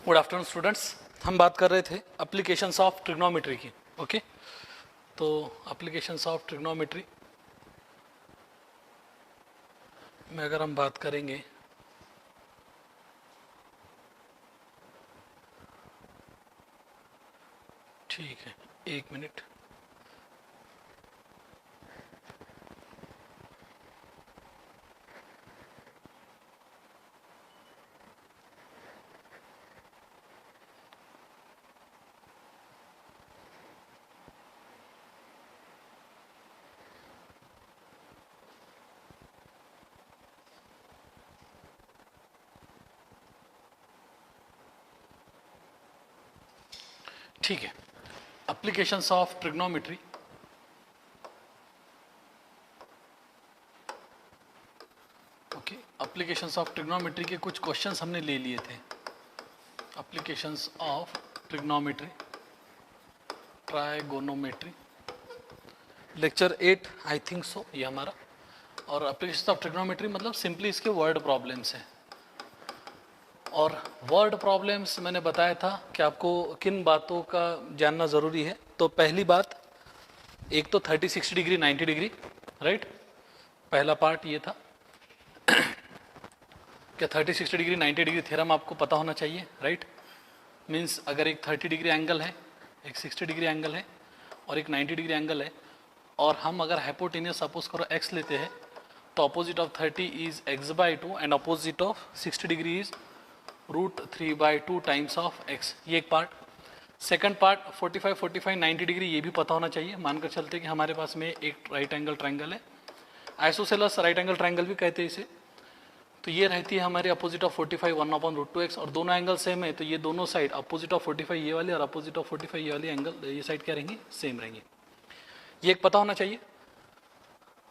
Good afternoon students. हम बात कर रहे थे एप्लीकेशंस ऑफ ट्रिग्नोमेट्री की। ओके, तो एप्लीकेशंस ऑफ ट्रिग्नोमेट्री में अगर हम बात करेंगे ठीक है, एक मिनट। ठीक है, applications of trigonometry. Okay, applications of trigonometry के कुछ क्वेश्चंस हमने ले लिए थे। Applications of trigonometry, trigonometry, lecture 8 I think so ये हमारा। और एप्लीकेशंस ऑफ ट्रिग्नोमेट्री मतलब सिंपली इसके वर्ड प्रॉब्लम्स हैं। और वर्ड प्रॉब्लम्स मैंने बताया था कि आपको किन बातों का जानना ज़रूरी है। तो पहली बात, एक तो 30, 60 डिग्री, 90 डिग्री, राइट। पहला पार्ट ये था कि 30, 60 डिग्री, 90 डिग्री थ्योरम आपको पता होना चाहिए, राइट। मीन्स अगर एक 30 डिग्री एंगल है, एक 60 डिग्री एंगल है और एक 90 डिग्री एंगल है, और हम अगर हाइपोटेन्यूस सपोज करो x लेते हैं, तो opposite of 30 is x/2 and opposite of 60 degree is √3/2 times of x। ये एक पार्ट। सेकंड पार्ट 45, 45, 90 डिग्री, ये भी पता होना चाहिए। मानकर चलते कि हमारे पास में एक राइट एंगल ट्रायंगल है, आइसोसेलेस राइट एंगल ट्रायंगल भी कहते हैं इसे। तो ये रहती है हमारे अपोजिट ऑफ 45 1/√2x, और दोनों एंगल सेम है, तो ये दोनों साइड अपोजिट ऑफ 45 ये वाली और अपोजिट ऑफ 45 ये वाली एंगल, ये साइड क्या रहेंगी, सेम रहेंगी। ये एक पता होना चाहिए।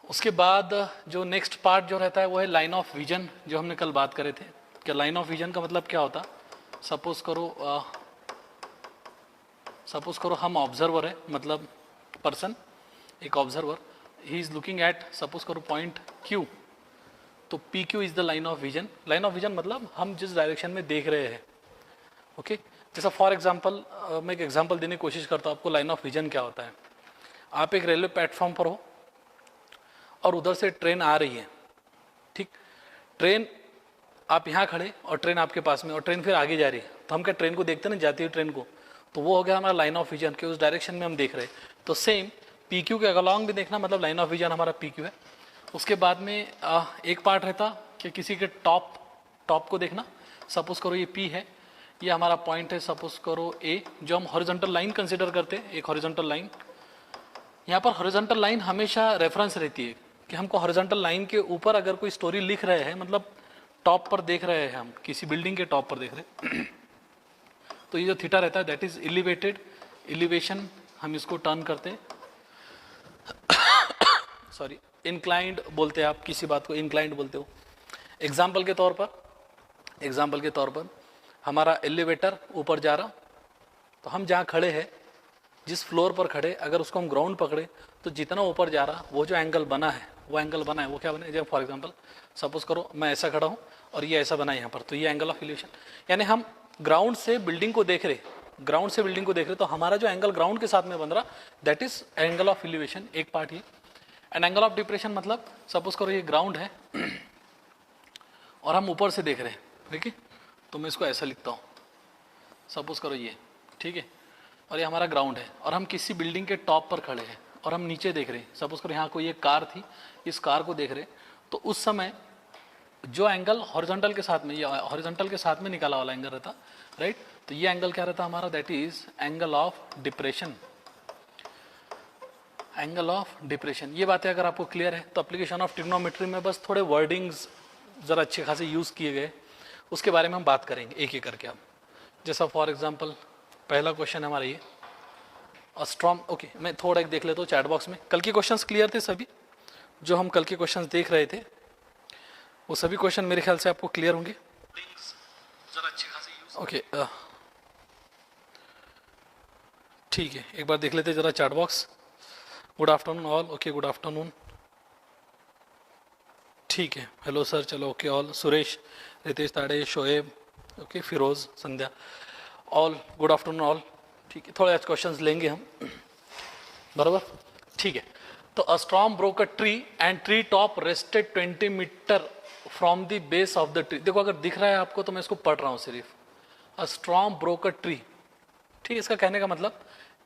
उसके बाद जो नेक्स्ट पार्ट जो रहता है वो है लाइन ऑफ विजन, जो हमने कल बात करे थे। क्या लाइन ऑफ विजन का मतलब क्या होता। सपोज करो हम ऑब्जर्वर है, मतलब पर्सन एक observer, he is looking at suppose करो पॉइंट Q, तो PQ is the line of vision. Line of vision मतलब हम जिस डायरेक्शन में देख रहे हैं। ओके, जैसा फॉर एग्जांपल मैं एक एग्जांपल देने की कोशिश करता हूँ आपको। लाइन ऑफ विजन क्या होता है। आप एक रेलवे प्लेटफॉर्म पर हो और उधर से ट्रेन आ रही है, ठीक। ट्रेन, आप यहाँ खड़े और ट्रेन आपके पास में, और ट्रेन फिर आगे जा रही है, तो हम क्या ट्रेन को देखते हैं ना, जाती हुई ट्रेन को, तो वो हो गया हमारा लाइन ऑफ विजन के उस डायरेक्शन में हम देख रहे हैं। तो सेम PQ के अलोंग भी देखना, मतलब लाइन ऑफ विजन हमारा PQ है। उसके बाद में एक पार्ट रहता कि किसी के टॉप को देखना। सपोज करो ये P है, ये हमारा पॉइंट है, सपोज करो A, जो हम हॉरिजॉन्टल लाइन कंसिडर करते हैं, एक हॉरिजॉन्टल लाइन। यहाँ पर हॉरिजॉन्टल लाइन हमेशा रेफरेंस रहती है कि हमको हॉरिजॉन्टल लाइन के ऊपर अगर कोई स्टोरी लिख रहे हैं, मतलब टॉप पर देख रहे हैं, हम किसी बिल्डिंग के टॉप पर देख रहे हैं तो ये जो थीटा रहता है दैट इज एलिवेटेड, एलिवेशन हम इसको टर्न करते हैं सॉरी, इंक्लाइंड बोलते हैं, आप किसी बात को इंक्लाइंड बोलते हो। एग्जाम्पल के तौर पर हमारा एलिवेटर ऊपर जा रहा, तो हम जहाँ खड़े हैं, जिस फ्लोर पर खड़े, अगर उसको हम ग्राउंड पकड़े, तो जितना ऊपर जा रहा वो जो एंगल बना है वो क्या बना है। जब फॉर एग्जांपल सपोज करो मैं ऐसा खड़ा हूँ और ये ऐसा बना है यहाँ पर, तो ये एंगल ऑफ एलिवेशन। यानी हम ग्राउंड से बिल्डिंग को देख रहे, तो हमारा जो एंगल ग्राउंड के साथ में बन रहा that is angle of elevation, एक पार्ट ये। एंड एंगल ऑफ डिप्रेशन मतलब सपोज करो ये ग्राउंड है और हम ऊपर से देख रहे हैं, ठीक है, तो मैं इसको ऐसा लिखता हूँ, सपोज करो ये, ठीक है, और ये हमारा ग्राउंड है, और हम किसी बिल्डिंग के टॉप पर खड़े हैं और हम नीचे देख रहे हैं। सपोज करो यहाँ कोई एक कार थी, इस कार को देख रहे, तो उस समय जो एंगल हॉरिजॉन्टल के साथ में, ये हॉरिजॉन्टल के साथ में निकाला वाला एंगल रहता, राइट। तो ये एंगल क्या रहता हमारा, that is angle of depression, angle of depression. ये बातें अगर आपको क्लियर है तो एप्लीकेशन ऑफ ट्रिग्नोमेट्री में बस थोड़े वर्डिंग्स ज़रा अच्छे खासे यूज़ किए गए, उसके बारे में हम बात करेंगे एक एक करके। अब जैसा फॉर एग्जांपल पहला क्वेश्चन हमारा ये अस्ट्रॉम। ओके, मैं थोड़ा एक देख लेता हूँ चैट बॉक्स में। कल के क्वेश्चंस क्लियर थे सभी, जो हम कल के क्वेश्चंस देख रहे थे वो सभी क्वेश्चन मेरे ख्याल से आपको क्लियर होंगे। ओके, ठीक है, एक बार देख लेते ज़रा chat box. Good afternoon all. Okay, good afternoon, ठीक है, हेलो सर, चलो ओके ऑल। सुरेश, रितेश ताड़े, शोएब, ओके, फिरोज, संध्या, ऑल गुड आफ्टरनून ऑल। ठीक है, थोड़े आज क्वेश्चंस लेंगे हम, बराबर, ठीक है। तो a storm broke a tree and tree top rested 20 meter from the base of the tree. देखो अगर दिख रहा है आपको तो मैं इसको पढ़ रहा हूँ सिर्फ। अ स्टॉर्म ब्रोक अ ट्री, ठीक है, इसका कहने का मतलब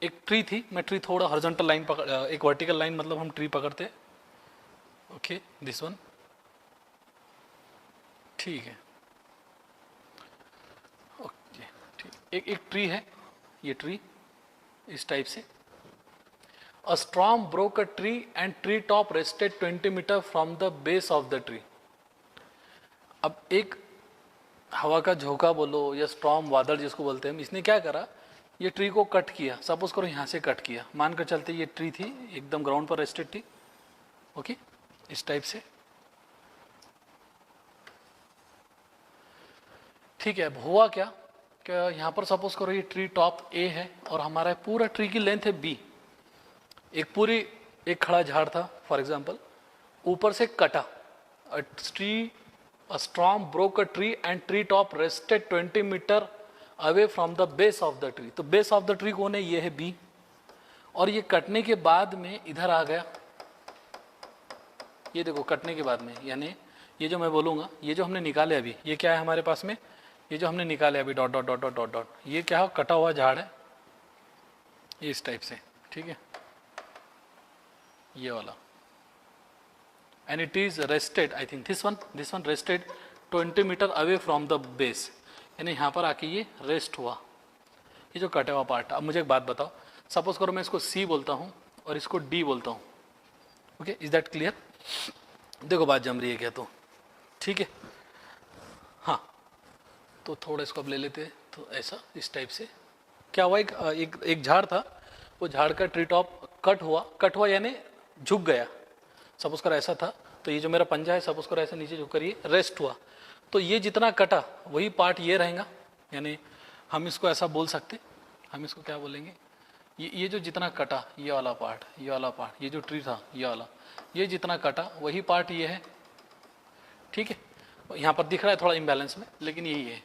एक ट्री थी, मैं ट्री थोड़ा हॉरिजॉन्टल लाइन पकड़, एक वर्टिकल लाइन मतलब हम ट्री पकड़ते, ओके दिस वन, ठीक है, ओके ठीक, एक ट्री है, ये ट्री इस टाइप से। A storm broke a tree and tree top rested 20 meter from the base of the tree. अब एक हवा का झोंका बोलो या स्टॉर्म, वादल जिसको बोलते हैं हम, इसने क्या करा, ये ट्री को कट किया। सपोज करो यहाँ से कट किया, मान कर चलते ये ट्री थी एकदम ग्राउंड पर रेस्टेड थी, ओके इस टाइप से, ठीक है। अब हुआ क्या, यहाँ पर सपोज करो ये ट्री टॉप ए है और हमारा पूरा ट्री की लेंथ है बी। एक पूरी, एक खड़ा झाड़ था फॉर एग्जाम्पल, ऊपर से कटा, a storm broke a tree and tree top rested 20 meter away from the base of the tree। तो बेस ऑफ द ट्री कौन है, ये है बी, और ये कटने के बाद में इधर आ गया, ये देखो कटने के बाद में, यानी ये जो मैं बोलूँगा, ये जो हमने निकाले अभी, ये क्या है हमारे पास में, ये जो हमने निकाले अभी dot dot dot dot dot dot, ये क्या हो, कटा हुआ झाड़ है, ये इस टाइप से, ठीक है, ये वाला, and it is rested, I think this one rested 20 metre away from the base, यानी यहाँ पर आके ये रेस्ट हुआ, ये जो कटा हुआ पार्ट। अब मुझे एक बात बताओ, सपोज करो मैं इसको C बोलता हूँ और इसको D बोलता हूँ, ओके इज दैट क्लियर? देखो बात जम रही है क्या, तो ठीक है, हाँ तो थोड़ा इसको अब ले लेते हैं, तो ऐसा इस टाइप से क्या हुआ, एक झाड़ था, वो झाड़ का ट्री टॉप कट हुआ यानी झुक गया। सपोज करो ऐसा था, तो ये जो मेरा पंजा है सपोज करो ऐसे नीचे झुक कर ये रेस्ट हुआ, तो ये जितना कटा वही पार्ट ये रहेगा, यानी हम इसको ऐसा बोल सकते, हम इसको क्या बोलेंगे, ये जो जितना कटा, ये वाला पार्ट, ये वाला पार्ट, ये जो ट्री था ये वाला, ये जितना कटा वही पार्ट ये है, ठीक है। यहाँ पर दिख रहा है थोड़ा इम्बैलेंस में, लेकिन यही है,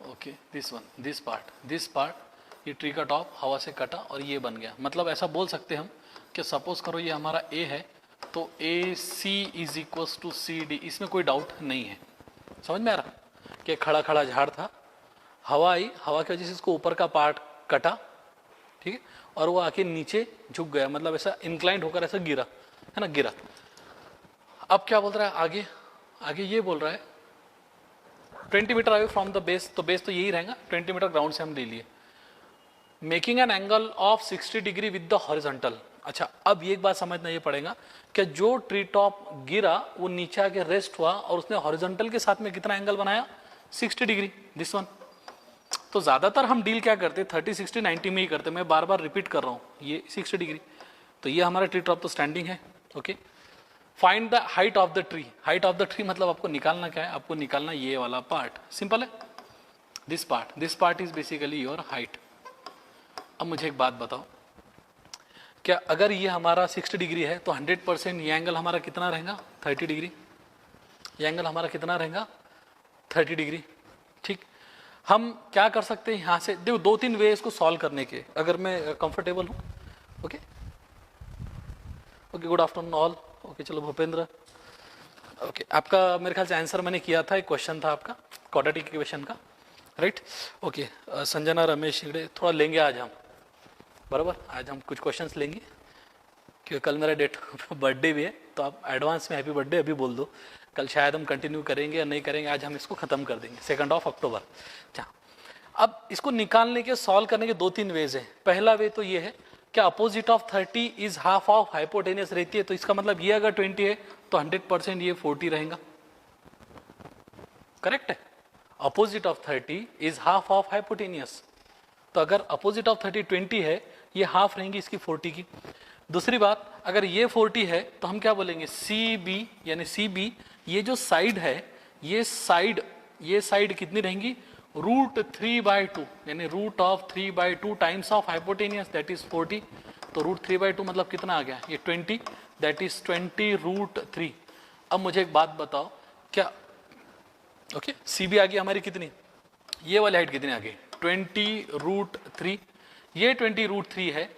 ओके दिस पार्ट, ये ट्री का टॉप हवा से कटा और ये बन गया। मतलब ऐसा बोल सकते हैं हम कि सपोज करो ये हमारा ए है, तो A C is equals to C D, इसमें कोई डाउट नहीं है, समझ में आ रहा कि खड़ा खड़ा झाड़ था, हवा आई, हवा की वजह से इसको ऊपर का पार्ट कटा, ठीक है, और वो आके नीचे झुक गया, मतलब ऐसा इंक्लाइंड होकर ऐसा गिरा, है ना, गिरा। अब क्या बोल रहा है आगे ये बोल रहा है 20 metre away from the base, तो बेस तो यही रहेगा, 20 मीटर ग्राउंड से हम ले लिए, making an angle of 60 degree with the horizontal. अच्छा अब ये एक बात समझना ये पड़ेगा कि जो ट्री टॉप गिरा वो नीचे आके रेस्ट हुआ और उसने हॉरिजॉन्टल के साथ में कितना एंगल बनाया, 60 डिग्री, दिस वन। तो ज्यादातर हम डील क्या करते, 30 60 90 में ही करते, मैं बार बार रिपीट कर रहा हूँ, ये 60 डिग्री, तो ये हमारा ट्री टॉप तो स्टैंडिंग है, okay. Find the height of the tree, height of the tree मतलब आपको निकालना क्या है, आपको निकालना ये वाला पार्ट, सिंपल है, this part is basically your height. अब मुझे एक बात बताओ, क्या अगर ये हमारा 60 डिग्री है तो 100% ये एंगल हमारा कितना रहेगा, 30 डिग्री, ये एंगल हमारा कितना रहेगा, 30 डिग्री, ठीक। हम क्या कर सकते हैं यहाँ से, देखो 2-3 वे इसको सॉल्व करने के, अगर मैं कंफर्टेबल हूँ, okay good afternoon all, okay चलो भूपेंद्र, ओके आपका मेरे ख्याल से आंसर मैंने किया था, एक क्वेश्चन था आपका क्वाड्रेटिक इक्वेशन का, राइट, ओके। संजना रमेश थोड़ा लेंगे आज हम, बराबर, आज हम कुछ क्वेश्चंस लेंगे, क्योंकि कल मेरा डेट बर्थडे भी है, तो आप एडवांस में हैप्पी बर्थडे अभी बोल दो, कल शायद हम कंटिन्यू करेंगे या नहीं करेंगे, आज हम इसको ख़त्म कर देंगे 2 अक्टूबर। अच्छा अब इसको निकालने के, सॉल्व करने के 2-3 वेज हैं। पहला वे तो ये है कि opposite of 30 is half of hypotenuse रहती है, तो इसका मतलब ये अगर 20 है तो 100% ये 40 रहेगा, करेक्ट है। Opposite of 30 is half of hypotenuse, तो अगर अपोजिट ऑफ 30 20 है, ये हाफ रहेंगी इसकी 40 की। दूसरी बात, अगर ये 40 है तो हम क्या बोलेंगे, सी बी, यानी सी बी, ये जो साइड है, ये साइड कितनी रहेंगी, √3/2, यानी √3/2 times of hypotenuse, that is 40, तो √3/2 मतलब कितना आ गया, ये 20, दैट इज 20 √3। अब मुझे एक बात बताओ, क्या, ओके सी बी आ गई हमारी कितनी, ये वाली हाइट कितनी आ गई 20√3, ये 20√3 है।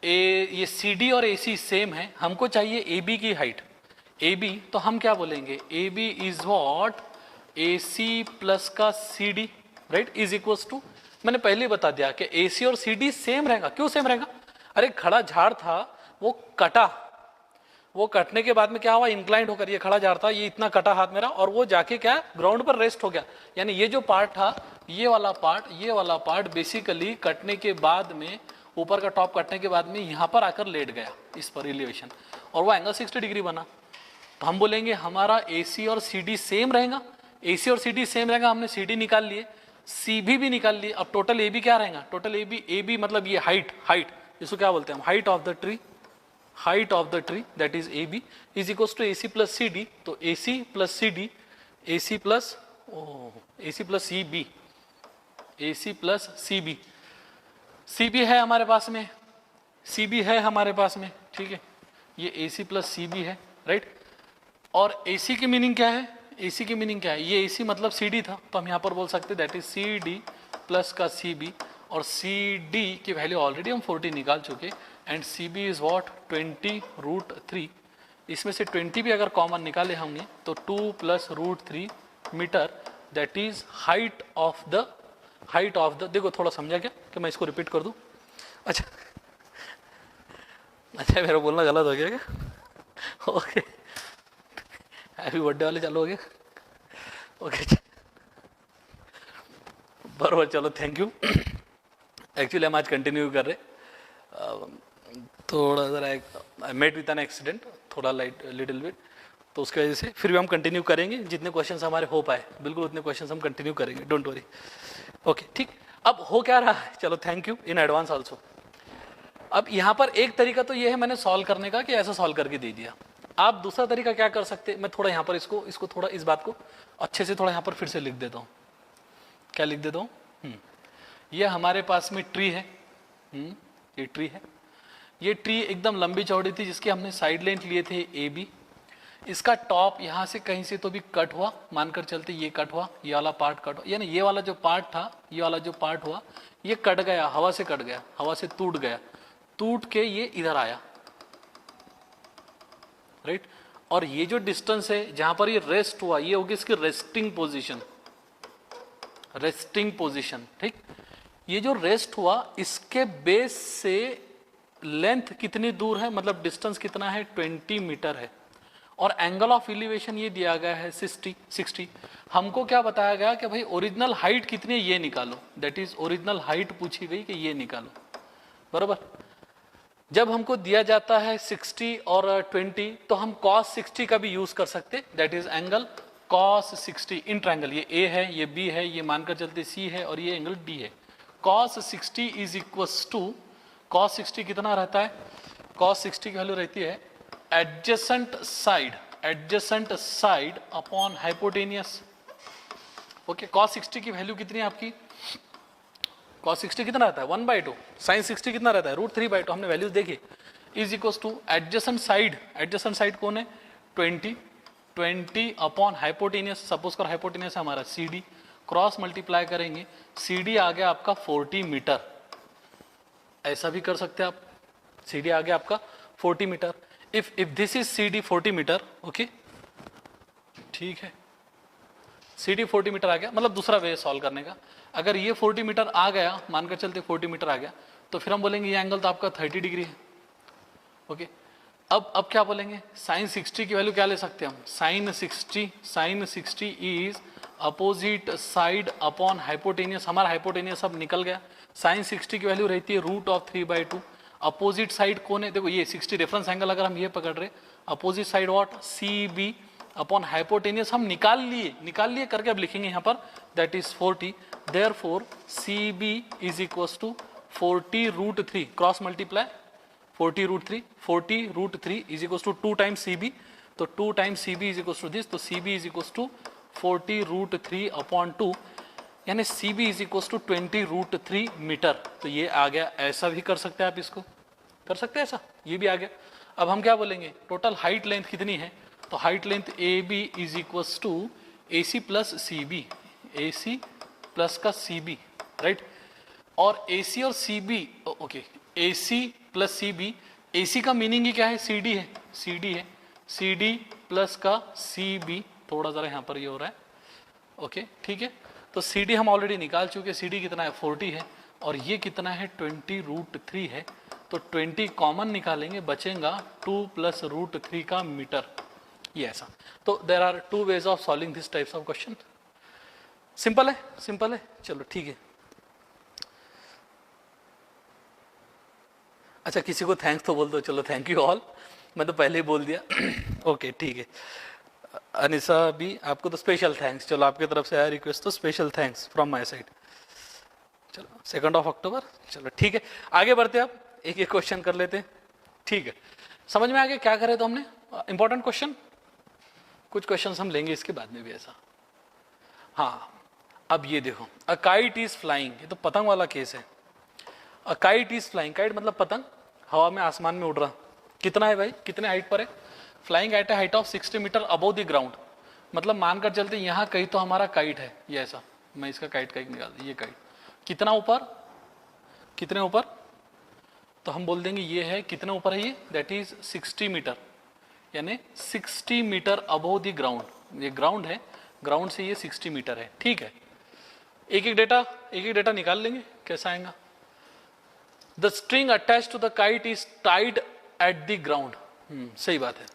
ये सी डी और ए सी सेम है, हमको चाहिए ए बी की हाइट, ए बी तो हम क्या बोलेंगे A B is what A C plus का C D, right, is equals to, मैंने पहले ही बता दिया कि ए सी और सी डी सेम रहेगा। क्यों सेम रहेगा, अरे खड़ा झाड़ था वो कटा, वो कटने के बाद में क्या हुआ इंक्लाइंड होकर, ये खड़ा झाड़ था ये इतना कटा हाथ मेरा और वो जाके क्या ग्राउंड पर रेस्ट हो गया, यानी ये जो पार्ट था ये वाला पार्ट बेसिकली कटने के बाद में ऊपर का टॉप कटने के बाद में यहाँ पर आकर लेट गया इस पर एलिवेशन, और वो एंगल 60 डिग्री बना। तो हम बोलेंगे हमारा ए सी और सी डी सेम रहेगा, ए सी और सी डी सेम रहेगा, हमने सी डी निकाल लिए, सी भी निकाल लिए। अब टोटल ए बी क्या रहेगा, टोटल ए बी मतलब ये हाइट इसको क्या बोलते हैं हम, height of the tree, height of the tree that is A B is equals to A C plus C D. तो A C plus C D, A C plus C B, A C plus C B, C B है हमारे पास में, सी B है हमारे पास में, ठीक है, ये ए सी प्लस सी बी है, राइट। और ए सी की मीनिंग क्या है, ए सी की मीनिंग क्या है, ये ए सी मतलब सी डी था, तो हम यहाँ पर बोल सकते हैं that is C D plus का सी बी, और सी डी की वैल्यू ऑलरेडी हम 40 निकाल चुके, and C B is what 20√3, इसमें से 20 भी अगर कॉमन निकाले हमने तो 2 + √3 metre, that is height of the, देखो थोड़ा समझा क्या कि मैं इसको रिपीट कर दूं, अच्छा मेरा बोलना गलत हो गया क्या, ओके हैप्पी बर्थडे वाले चालू हो गए, ओके बराबर, चलो थैंक यू। एक्चुअली हम आज कंटिन्यू कर रहे, थोड़ा ज़रा I met with an accident, थोड़ा लिटिल बिट, तो उसकी वजह से फिर भी हम कंटिन्यू करेंगे, जितने क्वेश्चंस हमारे हो पाए बिल्कुल उतने क्वेश्चंस हम कंटिन्यू करेंगे, डोंट वरी, ओके ठीक। अब हो क्या रहा है, चलो thank you in advance also. अब यहाँ पर एक तरीका तो ये है मैंने सॉल्व करने का कि ऐसा सॉल्व करके दे दिया, आप दूसरा तरीका क्या कर सकते, मैं थोड़ा यहाँ पर इसको थोड़ा इस बात को अच्छे से थोड़ा यहाँ पर फिर से लिख देता हूँ, क्या लिख देता हूँ, ये हमारे पास में ट्री है, ये ट्री है, ये ट्री एकदम लंबी चौड़ी थी जिसके हमने साइड लेंथ लिए थे ए बी, इसका टॉप यहाँ से कहीं से तो भी कट हुआ, मानकर चलते ये कट हुआ, ये वाला पार्ट कट हुआ, यानी ये वाला जो पार्ट था, ये वाला जो पार्ट हुआ ये कट गया, हवा से कट गया, हवा से टूट गया, टूट के ये इधर आया, राइट। और ये जो डिस्टेंस है जहां पर ये रेस्ट हुआ ये होगी इसकी रेस्टिंग पोजीशन, रेस्टिंग पोजीशन, ठीक। ये जो रेस्ट हुआ इसके बेस से लेंथ कितनी दूर है, मतलब डिस्टेंस कितना है 20 मीटर है, और एंगल ऑफ एलिवेशन ये दिया गया है 60। हमको क्या बताया गया कि भाई ओरिजिनल हाइट कितनी है ये निकालो, दैट इज ओरिजिनल हाइट पूछी गई कि ये निकालो, बराबर। जब हमको दिया जाता है 60 और 20 तो हम cos 60 का भी यूज कर सकते, that is angle cos 60 in triangle, ये A है, ये B है, ये मानकर चलते C है और ये एंगल D है। cos 60 is equals to, cos 60 कितना रहता है, cos 60 की वैल्यू रहती है adjacent side upon hypotenuse, okay. cos 60 की वैल्यू कितनी है आपकी, cos 60 कितना रहता है 1/2, sin 60 कितना रहता है √3/2, हमने वैल्यूज देखी, is equals two adjacent side कौन है 20 अपॉन हाइपोटेनियस, सपोज कर हाइपोटेनियस है हमारा CD, क्रॉस मल्टीप्लाई करेंगे, CD आ गया आपका 40 मीटर, ऐसा भी कर सकते हैं आप, CD आ गया आपका 40 metre, if this is CD 40 metre, okay ठीक है, CD 40 मीटर आ गया, मतलब दूसरा वे सॉल्व करने का, अगर ये 40 मीटर आ गया, मानकर चलते 40 मीटर आ गया, तो फिर हम बोलेंगे ये एंगल तो आपका 30 डिग्री है, ओके। अब क्या बोलेंगे, sin 60 की वैल्यू क्या ले सकते हैं हम, sin 60 is opposite side upon hypotenuse, हमारा हाइपोटेनियस अब निकल गया, sin 60 की वैल्यू रहती है √3/2, अपोजिट साइड कौन है, देखो ये 60 रेफरेंस एंगल अगर हम ये पकड़ रहे, opposite side what CB upon hypotenuse हम निकाल लिए करके अब लिखेंगे यहाँ पर, that is 40, therefore CB is equals to 40√3, cross multiply 40√3 is equals to 2 times CB, तो 2 times CB is equals to this, तो CB is equals to 40√3 upon 2, यानी CB is equals to 20√3 metre, तो ये आ गया, ऐसा भी कर सकते हैं आप, इसको कर सकते हैं ऐसा, ये भी आ गया। अब हम क्या बोलेंगे, टोटल हाइट लेंथ कितनी है तो height length A B is equals to A C plus C B, A C plus का सी बी, राइट। और ए सी और C B, okay, A C plus C B, A C का meaning ही क्या है, C D है, C D है, सी D plus का C B, थोड़ा ज़रा यहाँ पर ये हो रहा है, ओके ठीक है। तो सी डी हम ऑलरेडी निकाल चुके, सी डी कितना है 40 है, और ये कितना है 20√3 है, तो 20 कॉमन निकालेंगे, बचेगा 2 प्लस √3 का मीटर, ये ऐसा। तो there are 2 ways of solving this types of question. Simple है, सिंपल है, चलो ठीक है। अच्छा किसी को थैंक्स तो बोल दो, चलो थैंक यू ऑल, मैं तो पहले ही बोल दिया। ओके ठीक है, अनिसा भी आपको तो स्पेशल थैंक्स, चलो आपकी तरफ से आया रिक्वेस्ट तो special thanks from my side. चलो 2 अक्टूबर, चलो ठीक है, आगे बढ़ते हैं, आप एक एक क्वेश्चन कर लेते हैं, ठीक है। समझ में आ गया क्या करे तो हमने, इंपॉर्टेंट क्वेश्चन, कुछ क्वेश्चन हम लेंगे इसके बाद में भी ऐसा। हाँ अब ये देखो, अ काइट इज फ्लाइंग, ये तो पतंग वाला केस है। A kite is flying, kite मतलब पतंग, हवा में आसमान में उड़ रहा, कितना है भाई, कितने हाइट पर है, flying at a height of 60 metre above the ground, मतलब मानकर चलते यहाँ कहीं तो हमारा काइट है, ये ऐसा, मैं इसका काइट का निकाल, ये काइट कितना ऊपर, कितने ऊपर, तो हम बोल देंगे ये है, कितने ऊपर है ये, दैट इज 60 मीटर, यानी 60 मीटर अबव द ग्राउंड, ये ग्राउंड है, ग्राउंड से ये 60 मीटर है, ठीक है। एक एक डेटा निकाल लेंगे, कैसा आएगा। The string attach to the kite is tied at the ground, सही बात है।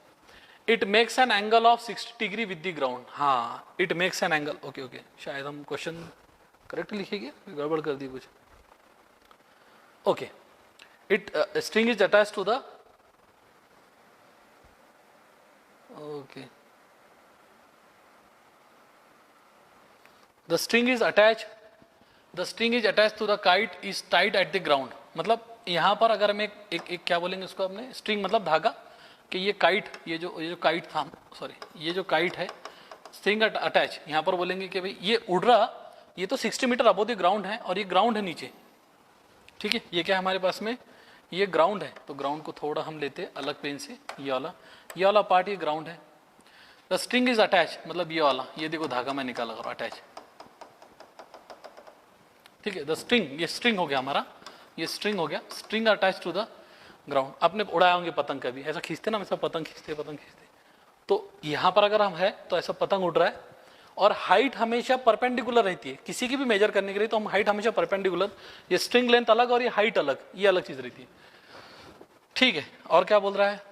It makes an angle of 60 degree with the ground, हाँ it makes an angle, okay okay, शायद हम क्वेश्चन करेक्ट लिखेंगे, गड़बड़ कर दी कुछ, okay. It string is attach to the, okay, the string is attach to the kite is tied at the ground, मतलब यहां पर अगर हम एक क्या बोलेंगे उसको अपने, स्ट्रिंग मतलब धागा, कि ये काइट, ये जो काइट था, सॉरी ये जो काइट है, स्ट्रिंग अटैच, यहां पर बोलेंगे कि भाई ये उड़ रहा, ये तो 60 मीटर अबव द ग्राउंड है, और ये ग्राउंड है नीचे, ठीक है, ये क्या है हमारे पास में, ये ग्राउंड है, तो ग्राउंड को थोड़ा हम लेते हैं अलग पेन से, ये वाला पार्ट ये ग्राउंड है। द स्ट्रिंग इज अटैच, मतलब ये वाला, ये देखो धागा मैं निकाला करो अटैच, ठीक है। द स्ट्रिंग, ये स्ट्रिंग हो गया हमारा, ये स्ट्रिंग हो गया, string attach to the ground. आपने उड़ाए होंगे पतंग कभी, ऐसा खींचते ना, ऐसा पतंग खींचते, तो यहाँ पर अगर हम है तो ऐसा पतंग उड़ रहा है, और हाइट हमेशा परपेंडिकुलर रहती है, किसी की भी मेजर करने के लिए तो हम हाइट हमेशा परपेंडिकुलर, ये स्ट्रिंग लेंथ अलग और ये हाइट अलग, ये अलग चीज रहती है, ठीक है। और क्या बोल रहा है,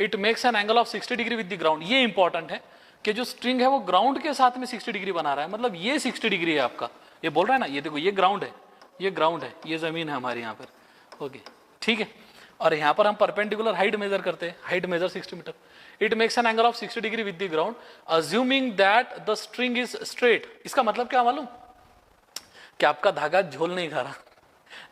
it makes an angle of 60 degree with the ground, ये इंपॉर्टेंट है कि जो स्ट्रिंग है वो ग्राउंड के साथ में 60 डिग्री बना रहा है, मतलब ये 60 डिग्री है आपका, ये बोल रहा है ना, ये देखो ये ग्राउंड है, ये ग्राउंड है, ये जमीन है हमारे यहाँ पर, ओके ठीक है। और यहाँ पर हम परपेंडिकुलर हाइट मेजर करते हैं, height measure 60 metre. It makes an angle of 60 degree with the ground assuming that the string is straight. इसका मतलब क्या मालूम, कि आपका धागा झोल नहीं खा रहा,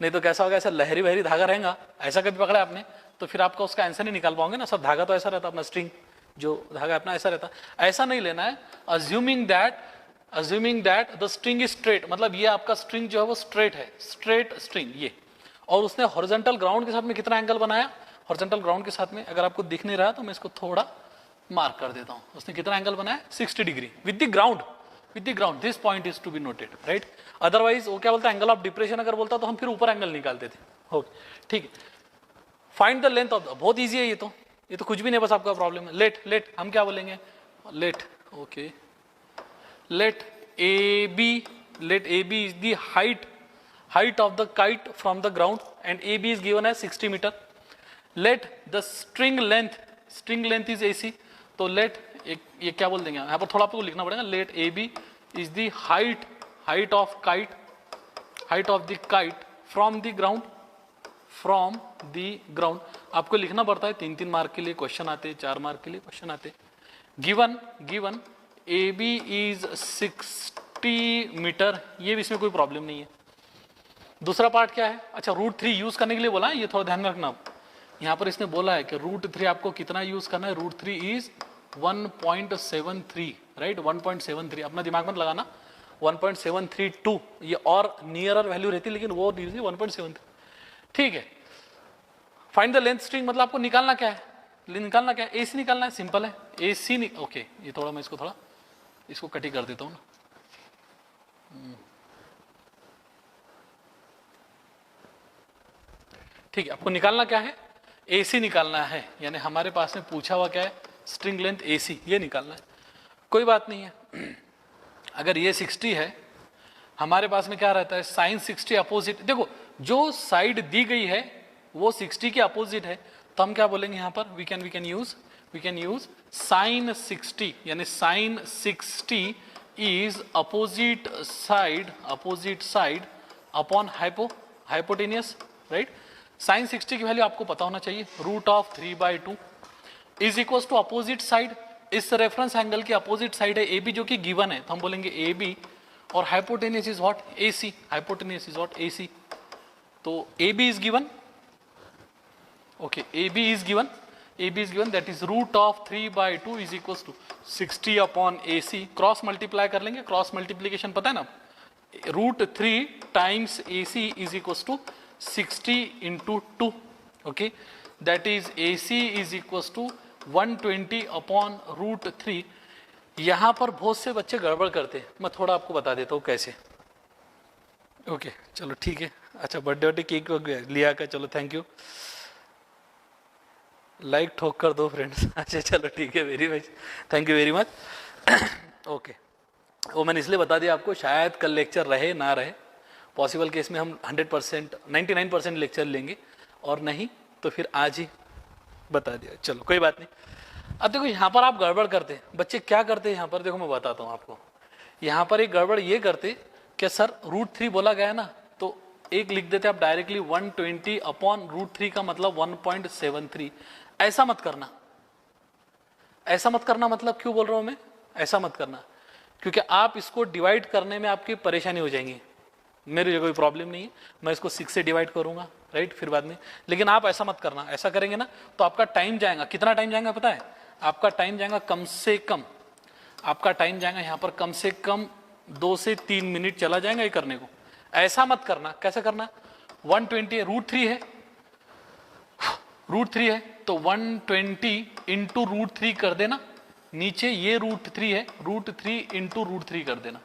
नहीं तो कैसा होगा, ऐसा लहरी बहरी धागा रहेगा, ऐसा कभी पकड़ा आपने तो फिर आपका उसका आंसर नहीं निकाल पाओगे ना, सब धागा तो ऐसा रहता, अपना स्ट्रिंग जो धागा अपना ऐसा रहता, ऐसा नहीं लेना है। Assuming that the string is straight, मतलब ये आपका स्ट्रिंग जो है वो स्ट्रेट है, स्ट्रेट स्ट्रिंग ये, और उसने हॉरिजॉन्टल ग्राउंड के साथ में कितना एंगल बनाया, हॉरिजॉन्टल ग्राउंड के साथ में, अगर आपको दिख नहीं रहा तो मैं इसको थोड़ा मार्क कर देता हूं, उसने कितना एंगल बनाया 60 degree with the ground, this point is to be noted, right. Otherwise वो क्या बोलता है, एंगल ऑफ डिप्रेशन अगर बोलता तो हम फिर ऊपर एंगल निकालते थे, ओके ठीक है। फाइंड द लेंथ ऑफ, बहुत ईजी है ये तो कुछ भी नहीं, बस आपका प्रॉब्लम है। लेट हम क्या बोलेंगे, let, okay, let A B is the height of the kite from the ground and AB is given as 60 meter. Let the string length is AC, तो let ये क्या बोल देंगे, यहाँ पर थोड़ा आपको लिखना पड़ेगा, let AB is the height of the kite from the ground, आपको लिखना पड़ता है, 3 मार्क के लिए क्वेश्चन आते हैं, 4 मार्क के लिए क्वेश्चन आते हैं। गिवन AB is 60 मीटर, ये भी इसमें कोई प्रॉब्लम नहीं है। दूसरा पार्ट क्या है, अच्छा √3 यूज करने के लिए बोला है, ये थोड़ा ध्यान रखना, यहाँ पर इसने बोला है कि √3 आपको कितना यूज करना है, √3 इज 1.73, राइट, 1.73, अपना दिमाग मत लगाना, 1.732, ये और नियरर वैल्यू रहती है, लेकिन वो 1.73, ठीक है। फाइंड द लेंथ स्ट्रिंग, मतलब आपको निकालना क्या है, निकालना क्या है, ए सी निकालना है, सिंपल है, ए सी। ओके, ये थोड़ा मैं इसको कट ही कर देता हूँ ना। ठीक है, आपको निकालना क्या है, ए सी निकालना है, यानी हमारे पास में पूछा हुआ क्या है, स्ट्रिंग लेंथ ए सी, ये निकालना है। कोई बात नहीं है, अगर ये 60 है, हमारे पास में क्या रहता है, साइन 60 अपोजिट। देखो जो साइड दी गई है वो 60 के अपोजिट है, तो हम क्या बोलेंगे यहाँ पर, वी कैन यूज साइन 60, यानी sine 60 is opposite side upon hypotenuse, right. Sine 60 की वैल्यू आपको पता होना चाहिए, √3/2 is equal to opposite side. इस रेफरेंस एंगल की अपोजिट साइड है ए बी, जो कि गिवन है, तो हम बोलेंगे ए बी, और hypotenuse is what, A C, hypotenuse is what, A C. तो A B is given, okay, A B is given that is √3/2 is equal to 60 upon A C. Cross multiply कर लेंगे, cross multiplication पता है ना, √3 times A C is equal to 60 into 2, okay, that is A C is equal to 120 upon √3। यहां पर बहुत से बच्चे गड़बड़ करते हैं, मैं थोड़ा आपको बता देता हूं कैसे। ओके चलो ठीक है, अच्छा बर्थडे केक लिया का, चलो थैंक यू, लाइक ठोक कर दो फ्रेंड्स। अच्छा चलो ठीक है, very much, thank you very much. Okay, वो मैंने इसलिए बता दिया आपको, शायद कल लेक्चर रहे ना रहे, पॉसिबल केस में हम 100% 99% लेक्चर लेंगे, और नहीं तो फिर आज ही बता दिया, चलो कोई बात नहीं। अब देखो यहाँ पर आप गड़बड़ करते, बच्चे क्या करते हैं यहाँ पर, देखो मैं बताता हूँ आपको। यहाँ पर एक गड़बड़ ये करते कि सर √3 बोला गया ना, तो एक लिख देते आप डायरेक्टली 120 अपॉन √3 का मतलब 1.73। ऐसा मत करना, मतलब क्यों बोल रहा हूँ मैं, ऐसा मत करना, क्योंकि आप इसको डिवाइड करने में आपकी परेशानी हो जाएंगी। मेरी कोई प्रॉब्लम नहीं है, मैं इसको 6 से डिवाइड करूंगा, राइट, फिर बाद में, लेकिन आप ऐसा मत करना। ऐसा करेंगे ना तो आपका टाइम जाएगा, कितना टाइम जाएगा पता है, आपका टाइम जाएगा कम से कम, आपका टाइम जाएगा यहाँ पर कम से कम 2 से 3 मिनट चला जाएगा ये करने को। ऐसा मत करना, कैसे करना, 120 है, √3 है, तो 120 इंटू √3 कर देना, नीचे ये √3 है, √3 इंटू √3 कर देना,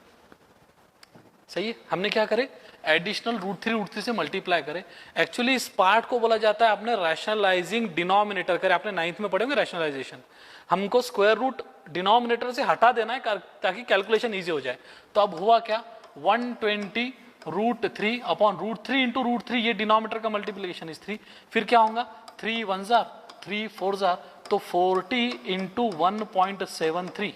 सही है। हमने क्या करे, एडिशनल √3 से मल्टीप्लाई करे। एक्चुअली इस पार्ट को बोला जाता है आपने रैशनलाइजिंग डिनोमिनेटर करे, आपने 9th में पढ़े होंगे रैशनलाइजेशन। हमको स्क्वायर रूट डिनोमिनेटर से हटा देना है ताकि कैलकुलेशन इजी हो जाए। तो अब हुआ क्या, 120 √3 अपॉन √3 इंटू √3, ये डिनोमिनेटर का मल्टीप्लीकेशन इज 3, फिर क्या होगा, 3 1 जार 3 4 जार, तो 40 इंटू 1.73,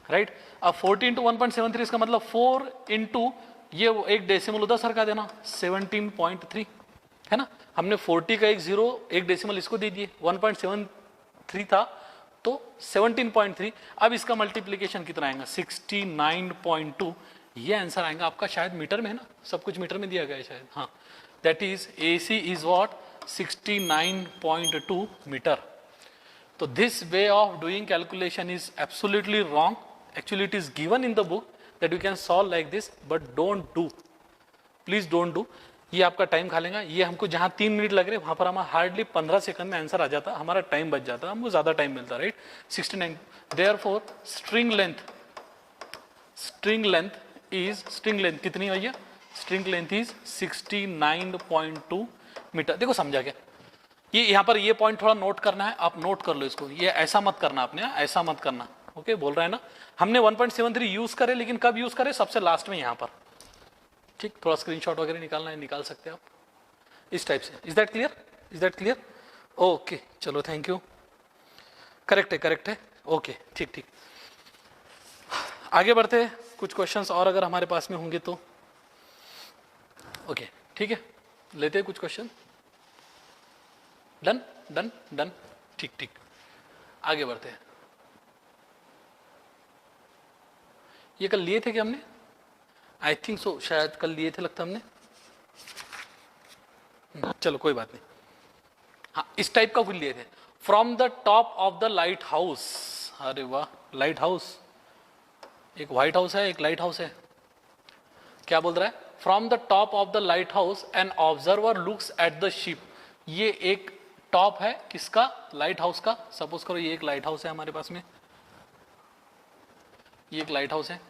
राइट। अब 40 इंटू 1.73 इसका मतलब 4 इंटू ये एक डेसिमल उधर सरका देना, 17.3 है ना। हमने 40 का एक जीरो एक डेसिमल इसको दे दिए, 1.73 था तो 17.3। अब इसका मल्टीप्लीकेशन कितना आएगा, 69.2। ये आंसर आएगा आपका, शायद मीटर में है ना, सब कुछ मीटर में दिया गया है शायद, हाँ, that is A C is what 69.2 metre. तो this way of doing calculation is absolutely wrong. Actually it is given in the book that you can solve like this, but don't do, please don't do। ये आपका time खा लेगा, ये हमको जहां 3 minute लग रहे वहां पर हमारा हार्डली 15 सेकंड में आंसर आ जाता, हमारा टाइम बच जाता, हमको ज्यादा टाइम मिलता, राइट। 69, therefore स्ट्रिंग लेंथ कितनी भैया, स्ट्रिंग लेंथ इज 69.2 मीटर। देखो समझा क्या, ये यहाँ पर ये पॉइंट थोड़ा नोट करना है, आप नोट कर लो इसको, ये ऐसा मत करना आपने, ऐसा मत करना, ओके, बोल रहा है ना। हमने 1.73 यूज करे, लेकिन कब यूज करे, सबसे लास्ट में यहाँ पर, ठीक। थोड़ा स्क्रीनशॉट वगैरह निकालना है, निकाल सकते हैं आप इस टाइप से। इज दैट क्लियर, ओके चलो थैंक यू, करेक्ट है, ओके ठीक। आगे बढ़ते हैं, कुछ क्वेश्चंस और अगर हमारे पास में होंगे तो, ओके ठीक है, लेते हैं कुछ क्वेश्चन। डन, ठीक, आगे बढ़ते हैं। ये कल लिए थे क्या हमने, आई थिंक सो, शायद कल लिए थे लगता हमने, चलो कोई बात नहीं, हाँ इस टाइप का कुछ लिए थे। From the top of the light house, अरे वाह, लाइट हाउस, एक व्हाइट हाउस है एक लाइट हाउस है, क्या बोल रहा है, from the top of the light house an observer looks at the ship. ये एक टॉप है किसका, लाइट हाउस का। सपोज करो ये एक लाइट हाउस है हमारे पास में, ये एक लाइट हाउस है,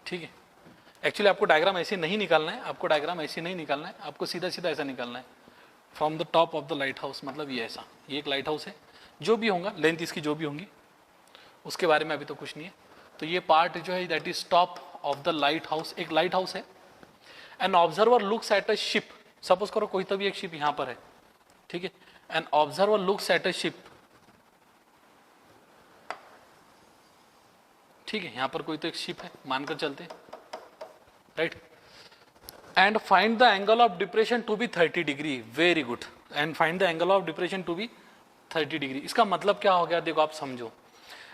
ठीक है। एक्चुअली आपको डायग्राम ऐसे नहीं निकालना है, आपको डायग्राम ऐसे नहीं निकालना है, आपको सीधा सीधा ऐसा निकालना है, from the top of the light house, मतलब ये ऐसा, ये एक लाइट हाउस है, जो भी होगा लेंथ इसकी जो भी होंगी उसके बारे में अभी तो कुछ नहीं है। तो ये पार्ट जो है that is top of the light house, एक लाइट हाउस है। An observer looks at a ship, suppose करो कोई तो भी एक शिप यहां पर है, ठीक है। An observer looks at a ship, ठीक है, यहां पर कोई तो एक शिप है मानकर चलते, right. And find the angle of depression to be 30 degree, very good. And find the angle of depression to be 30 degree, इसका मतलब क्या हो गया, देखो आप समझो।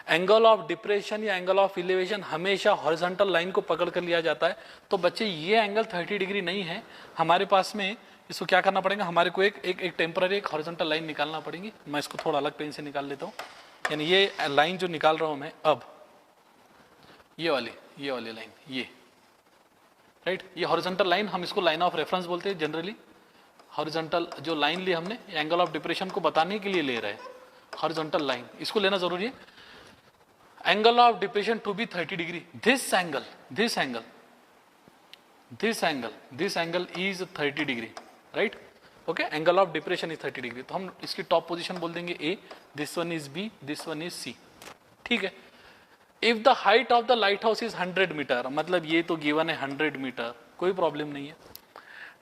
एंगल ऑफ डिप्रेशन या एंगल ऑफ इलेवेशन हमेशा हॉरिजॉन्टल लाइन को पकड़ कर लिया जाता है। तो बच्चे ये एंगल 30 डिग्री नहीं है हमारे पास में, इसको क्या करना पड़ेगा, हमारे को एक टेम्पररी एक हॉरिजॉन्टल लाइन निकालना पड़ेगी। मैं इसको थोड़ा अलग पेन से निकाल लेता हूँ, यानी ये लाइन जो निकाल रहा हूँ मैं अब, ये वाली लाइन, ये राइट, ये हॉरिजॉन्टल लाइन, हम इसको लाइन ऑफ रेफरेंस बोलते हैं जनरली। हॉरिजॉन्टल जो लाइन ली हमने एंगल ऑफ डिप्रेशन को बताने के लिए ले रहे हैं, हॉरिजॉन्टल लाइन, इसको लेना जरूरी है। Angle of depression to be 30 degree, this angle is 30 degree, right, okay. Angle of depression is 30 degree, तो हम इसकी टॉप पोजीशन बोल देंगे A, this one is B, this one is C, ठीक है। If the height of the light house is 100 metre, मतलब ये तो गिवन है 100 मीटर, कोई प्रॉब्लम नहीं है।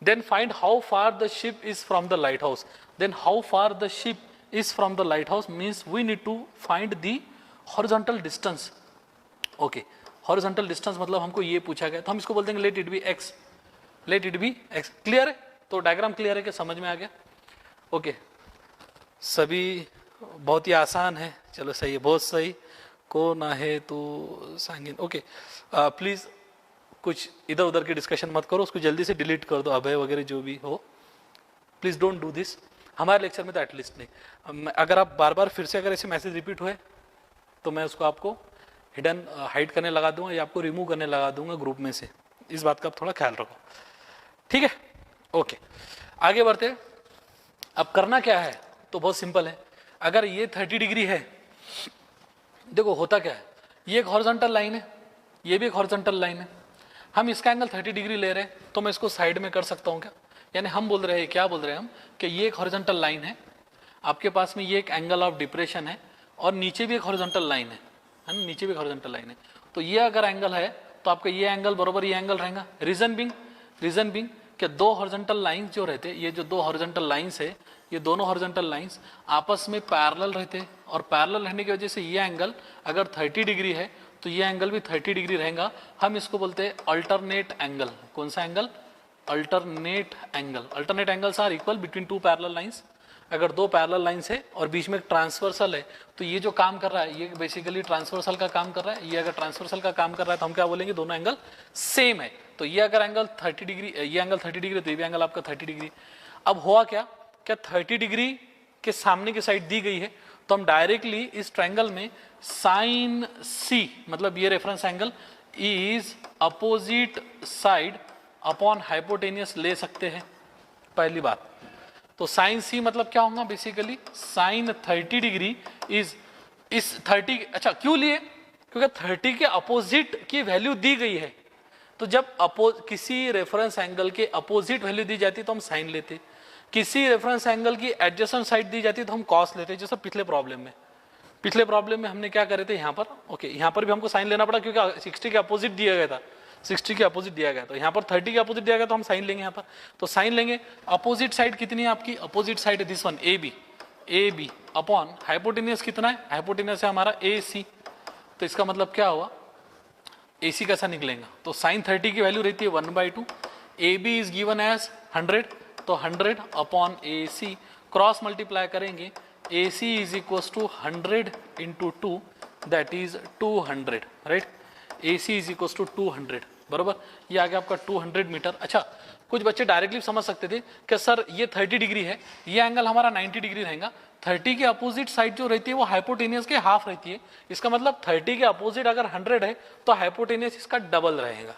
Then find how far the ship is from the light house, then how far the ship is from the light house means we need to find the horizontal distance, okay. Horizontal distance मतलब हमको ये पूछा गया, तो हम इसको बोल देंगे let it be x, let it be x, clear है। तो डायग्राम क्लियर है कि समझ में आ गया, ओके। सभी बहुत ही आसान है, चलो सही है, बहुत सही। कौन आहे तो सांगेन, ओके। प्लीज कुछ इधर उधर की डिस्कशन मत करो, उसको जल्दी से डिलीट कर दो, अभय वगैरह जो भी हो, प्लीज डोंट डू दिस। हमारे लेक्चर में तो एटलीस्ट नहीं, अगर आप बार बार फिर से अगर ऐसे मैसेज रिपीट हुए तो मैं उसको आपको हिडन हाइड करने लगा दूंगा या आपको रिमूव करने लगा दूंगा ग्रुप में से, इस बात का आप थोड़ा ख्याल रखो, ठीक है, ओके। आगे बढ़ते, अब करना क्या है, तो बहुत सिंपल है। अगर ये 30 डिग्री है, देखो होता क्या है, ये एक हॉरिजॉन्टल लाइन है, ये भी एक हॉरिजॉन्टल लाइन है, हम इसका एंगल 30 डिग्री ले रहे हैं, तो मैं इसको साइड में कर सकता हूँ क्या, यानी हम बोल रहे हैं, क्या बोल रहे हैं हम, कि ये एक हॉरिजॉन्टल लाइन है, आपके पास में ये एक एंगल ऑफ डिप्रेशन है, और नीचे भी एक हॉरिजॉन्टल लाइन है ना, नीचे भी एक हॉरिजॉन्टल लाइन है। तो ये अगर एंगल है तो आपका ये एंगल बराबर ये एंगल रहेगा। रीजन बिंग कि दो हॉरिजॉन्टल लाइंस जो रहते हैं, ये जो दो हॉरिजॉन्टल लाइंस है, ये दोनों हॉरिजॉन्टल लाइंस आपस में पैरेलल रहते हैं, और पैरेलल रहने की वजह से ये एंगल अगर 30 डिग्री है तो ये एंगल भी 30 डिग्री रहेगा। हम इसको बोलते हैं अल्टरनेट एंगल। कौन सा angle, alternate angle. Alternate angles are equal between two parallel lines. अगर दो पैरेलल लाइंस है और बीच में ट्रांसवर्सल है, तो ये जो काम कर रहा है ये बेसिकली ट्रांसवर्सल का काम कर रहा है। ये अगर ट्रांसवर्सल का काम कर रहा है तो हम क्या बोलेंगे, दोनों एंगल सेम है। तो ये अगर एंगल 30 डिग्री, ये एंगल 30 डिग्री, तो ये भी एंगल आपका 30 डिग्री। अब हुआ क्या 30 डिग्री के सामने की साइड दी गई है, तो हम डायरेक्टली इस ट्रायंगल में साइन सी, मतलब ये reference angle is opposite side upon hypotenuse ले सकते हैं। पहली बात तो साइन सी मतलब क्या होगा, बेसिकली साइन 30 डिग्री इज इस 30, अच्छा क्यों लिए, क्योंकि 30 के अपोजिट की वैल्यू दी गई है। तो जब किसी रेफरेंस एंगल के अपोजिट वैल्यू दी जाती है तो हम साइन लेते, किसी रेफरेंस एंगल की एडजेसेंट साइड दी जाती है तो हम कॉस लेते, जैसे पिछले प्रॉब्लम में हमने क्या करे थे यहाँ पर, ओके यहाँ पर भी हमको साइन लेना पड़ा क्योंकि 60 के अपोजिट दिया गया था, 60 के अपोजिट दिया गया, तो यहाँ पर 30 के अपोजिट दिया गया तो हम साइन लेंगे यहाँ पर। तो साइन लेंगे, अपोजिट साइड कितनी है आपकी, opposite side this one A B upon hypotenuse कितना है, हाइपोटेनियस है हमारा ए सी। तो इसका मतलब क्या हुआ, ए सी कैसा निकलेगा, तो साइन 30 की वैल्यू रहती है 1/2, A B is given as 100, तो 100 upon A C, cross multiply करेंगे, A C is equal to 100 into 2 that is 200, right. A C is equal to 200, बराबर, ये आ गया आपका 200 मीटर। अच्छा कुछ बच्चे डायरेक्टली समझ सकते थे कि सर ये 30 डिग्री है, ये एंगल हमारा 90 डिग्री रहेगा, 30 के अपोजिट साइड जो रहती है वो हाइपोटेनियस के हाफ रहती है, इसका मतलब 30 के अपोजिट अगर 100 है तो हाइपोटेनियस इसका डबल रहेगा।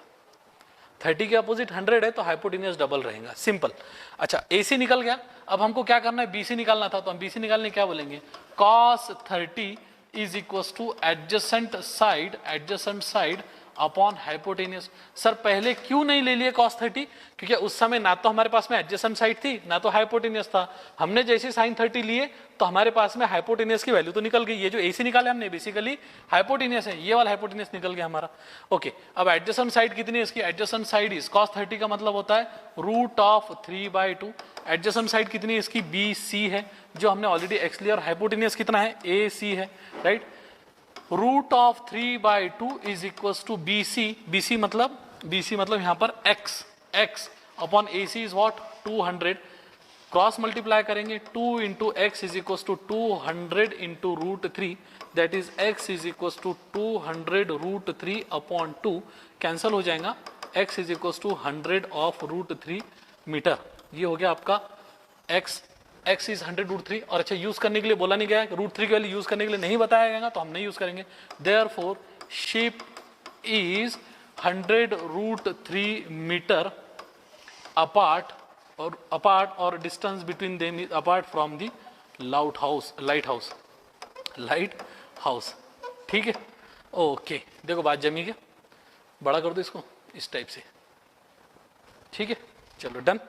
30 के अपोजिट 100 है तो हाइपोटेनियस डबल रहेगा, सिंपल। अच्छा AC निकल गया, अब हमको क्या करना है, BC निकालना था, तो हम BC निकालने क्या बोलेंगे, cos 30 is equal two adjacent side upon hypotenuse. Sir पहले क्यों नहीं ले लिए cos 30, क्योंकि उस समय ना तो हमारे पास में एडजेसेंट साइड थी ना तो हाइपोटेनियस था। हमने जैसे sin 30 लिए तो हमारे पास में हाइपोटेनियस की वैल्यू तो निकल गई। ये जो AC निकाले हमने बेसिकली हाइपोटेनियस है, ये वाला हाइपोटेनियस निकल गया हमारा। ओके, अब एडजेसेंट साइड कितनी है इसकी, एडजेसेंट साइड इज cos 30 का मतलब होता है √3/2। एडजेसेंट साइड कितनी है इसकी, BC है, जो हमने ऑलरेडी एक्स लिया, और हाइपोटेनियस कितना है, AC है, right. √3/2 is equal to BC मतलब यहां पर x upon AC is what 200, cross multiply करेंगे 2 into x is equal to 200 into √3, that is x is equal to 200√3 upon 2, cancel हो जाएगा, x is equal to 100 of √3 metre. ये हो गया आपका x इज 100√3। और अच्छा, यूज करने के लिए बोला नहीं गया, √3 की वैल्यू यूज करने के लिए नहीं बताया गया, तो हम नहीं यूज करेंगे। Therefore ship is 100√3 metre apart और distance between them is apart from the light house. ठीक है, ओके, देखो बात जमी क्या, बड़ा कर दो इसको इस टाइप से, ठीक है, चलो डन।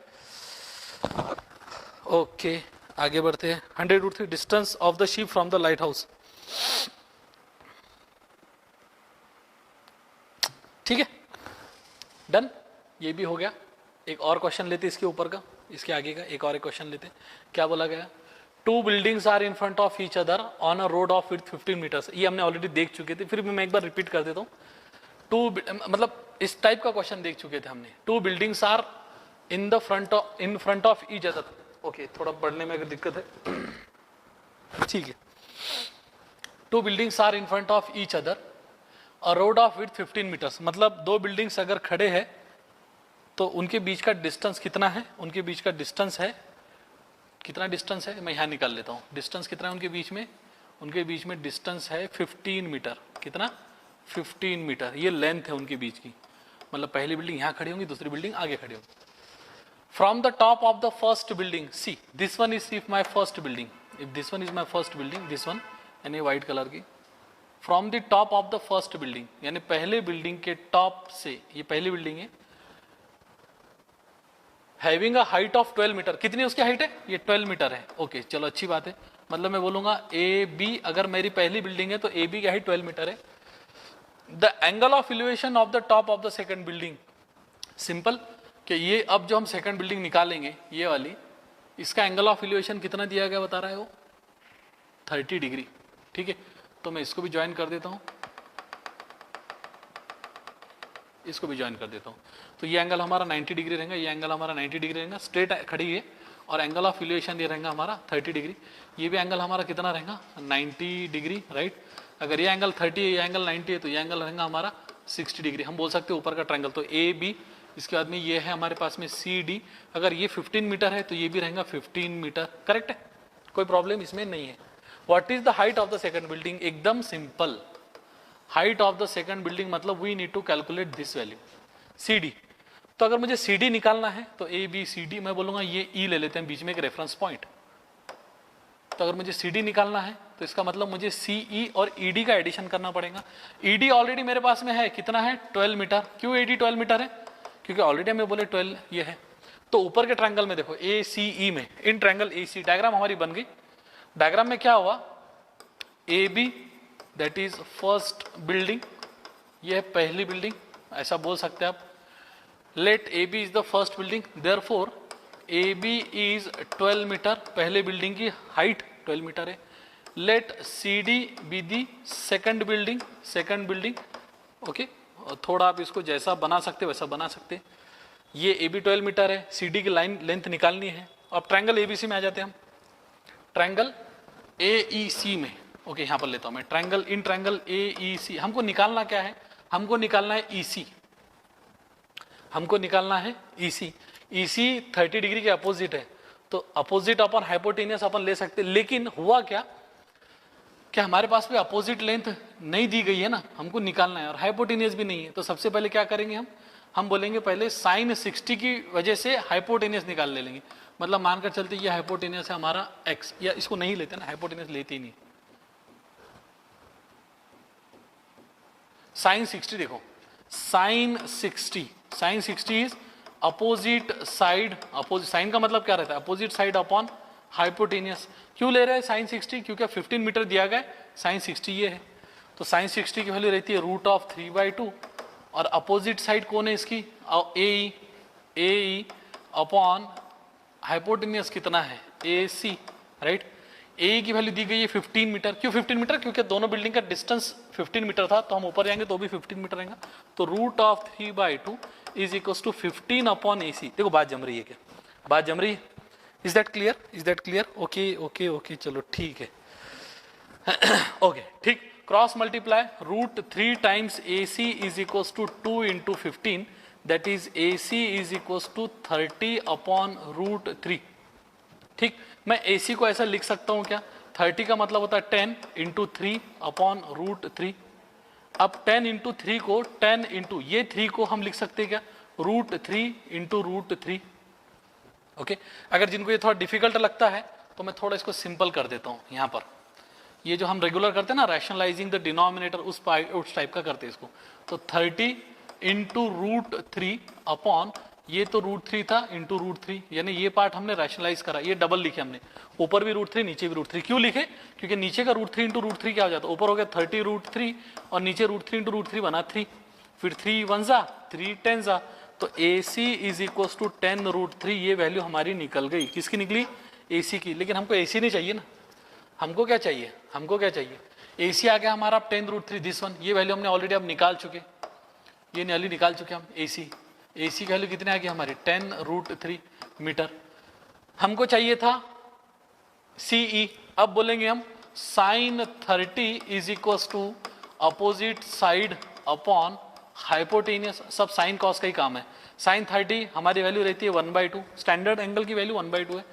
ओके, आगे बढ़ते हैं। 100√3 distance of the ship from the light house. ठीक है, डन, ये भी हो गया। एक और क्वेश्चन लेते इसके ऊपर का, इसके आगे का एक और क्वेश्चन लेते। क्या बोला गया, 2 buildings are in front of each other on a road of width 15 metres. ये हमने ऑलरेडी देख चुके थे, फिर भी मैं एक बार रिपीट कर देता हूँ। मतलब इस टाइप का क्वेश्चन देख चुके थे हमने। 2 buildings are in front of each other. Okay, थोड़ा पढ़ने में अगर दिक्कत है, ठीक है। 2 buildings are in front of each other a road of width 15 metres. मतलब 2 बिल्डिंग्स अगर खड़े हैं तो उनके बीच का डिस्टेंस कितना है, उनके बीच का डिस्टेंस है, कितना डिस्टेंस है, मैं यहाँ निकाल लेता हूँ। डिस्टेंस कितना है उनके बीच में डिस्टेंस है 15 मीटर। कितना, 15 मीटर, ये लेंथ है उनके बीच की। मतलब पहली बिल्डिंग यहाँ खड़ी होंगी, दूसरी बिल्डिंग आगे खड़ी होगी। From the top of the first building, see, this one is if my first building, if this one is my first building, this one, यानी white color की, from the top of the first building, यानी पहले building के top से, ये पहली building है, having a height of 12 metre. कितनी उसकी हाइट है, ये 12 मीटर है। ओके, चलो अच्छी बात है। मतलब मैं बोलूंगा AB, अगर मेरी पहली बिल्डिंग है तो AB की हाइट 12 मीटर है। The angle of elevation of the top of the second building, simple कि ये अब जो हम सेकंड बिल्डिंग निकालेंगे ये वाली, इसका एंगल ऑफ एलिवेशन कितना दिया गया बता रहा है वो 30 डिग्री। ठीक है, तो मैं इसको भी ज्वाइन कर देता हूँ, इसको भी ज्वाइन कर देता हूँ। तो ये एंगल हमारा 90 डिग्री रहेगा, ये एंगल हमारा 90 डिग्री रहेगा, स्ट्रेट खड़ी है, और एंगल ऑफ एलिवेशन ये रहेगा हमारा 30 डिग्री। ये भी एंगल हमारा कितना रहेगा 90 डिग्री, राइट। अगर ये एंगल 30 है, ये एंगल 90 है, तो ये एंगल रहेगा हमारा 60 डिग्री। हम बोल सकते हैं ऊपर का ट्रायंगल। तो AB, इसके बाद में ये है हमारे पास में CD। अगर ये 15 मीटर है तो ये भी रहेगा 15 मीटर, करेक्ट है, कोई प्रॉब्लम इसमें नहीं है। What is the height of the second building, एकदम simple. Height of the second building मतलब we need to calculate this value CD। तो अगर मुझे CD निकालना है तो ABCD, मैं बोलूंगा ये E ले लेते हैं बीच में एक रेफरेंस पॉइंट। तो अगर मुझे CD निकालना है तो इसका मतलब मुझे CE और ED का एडिशन करना पड़ेगा। ED ऑलरेडी मेरे पास में है, कितना है 12 मीटर। क्यों AD 12 मीटर है, क्योंकि ऑलरेडी हमें बोले 12 ये है। तो ऊपर के ट्रायंगल में देखो ACE में, इन ट्रायंगल AC, डायग्राम हमारी बन गई। डायग्राम में क्या हुआ, AB that is first building, ये है पहली बिल्डिंग, ऐसा बोल सकते हैं आप। Let AB is the first building, therefore AB is 12 metre, पहले बिल्डिंग की हाइट 12 मीटर है। Let CD be the second building, okay. थोड़ा आप इसको जैसा बना सकते वैसा बना सकते। ये AB 12 मीटर है, CD की लाइन लेंथ निकालनी है। अब ट्रायंगल ABC में आ जाते हैं हम, ट्रायंगल AEC में। ओके, यहाँ पर लेता हूँ मैं ट्रायंगल, इन ट्रायंगल AEC हमको निकालना क्या है, हमको निकालना है EC, हमको निकालना है EC। EC 30 डिग्री के अपोजिट है, तो अपोजिट अपन हाइपोटेनियस अपन ले सकते। लेकिन हुआ क्या कि हमारे पास भी अपोजिट लेंथ नहीं दी गई है ना, हमको निकालना है, और हाइपोटेनियस भी नहीं है। तो सबसे पहले क्या करेंगे हम, हम बोलेंगे पहले साइन 60 की वजह से हाइपोटेनियस निकाल ले लेंगे। मतलब मानकर चलते ये हाइपोटेनियस है हमारा x, या इसको नहीं लेते ना, हाइपोटेनियस लेते ही नहीं। साइन 60 देखो, sine 60 is opposite side, opposite sine का मतलब क्या रहता है, अपोजिट साइड अपॉन हाइपोटेनियस। क्यों ले रहे हैं साइन 60, क्योंकि 15 मीटर दिया गया है, साइन 60 ये है, तो साइन 60 की वैल्यू रहती है √3/2, और अपोजिट साइड कौन है इसकी, ए अपॉन हाइपोटेनियस कितना है, AC, राइट। ए की वैल्यू दी गई है 15 मीटर। क्यों 15 मीटर, क्योंकि दोनों बिल्डिंग का डिस्टेंस 15 मीटर था, तो हम ऊपर जाएंगे तो भी 15 मीटर रहेगा, तो √3/2 is equal to 15 upon AC। देखो बात जम रही है क्या, बात जम रही है, इज दैट क्लियर, ओके, चलो ठीक है। ओके ठीक, cross multiply √3 times AC is equal to 2 into 15, that is AC is equal to 30 upon √3। ठीक, मैं AC को ऐसा लिख सकता हूं क्या, 30 का मतलब होता है 10 इंटू 3 अपॉन √3। अब 10 इंटू 3 को 10 इंटू ये 3 को हम लिख सकते हैं क्या, √3 इंटू √3। ओके, अगर जिनको ये थोड़ा डिफिकल्ट लगता है तो मैं थोड़ा इसको सिंपल कर देता हूँ। यहाँ पर ये जो हम रेगुलर करते हैं ना, रैशनलाइजिंग द डिनोमिनेटर, उस टाइप का करते हैं इसको। तो 30 इंटू √3 अपॉन ये तो √3 था इंटू √3, यानी ये पार्ट हमने रैशनलाइज करा, ये डबल लिखे हमने, ऊपर भी √3 नीचे भी √3। क्यों लिखे, क्योंकि नीचे का √3 इंटू √3 क्या हो जाता है, ऊपर हो गया 30 √3 और नीचे √3 इंटू √3 बना 3, फिर 3 1 जा 3 10 जा, तो AC इज इक्वल टू 10 √3। ये वैल्यू हमारी निकल गई, किसकी निकली, AC की। लेकिन हमको AC नहीं चाहिए ना, हमको क्या चाहिए, AC आ गया हमारा 10 √3 दिस वन, ये वैल्यू हमने ऑलरेडी अब निकाल चुके, ये निकाली निकाल चुके हम। AC की वैल्यू कितने आ गई हमारी 10 √3 मीटर। हमको चाहिए था CE। अब बोलेंगे हम sine 30 is equal to opposite side upon hypotenuse. सब साइन कॉस का ही काम है। साइन 30 हमारी वैल्यू रहती है 1/2, स्टैंडर्ड एंगल की वैल्यू 1/2 है।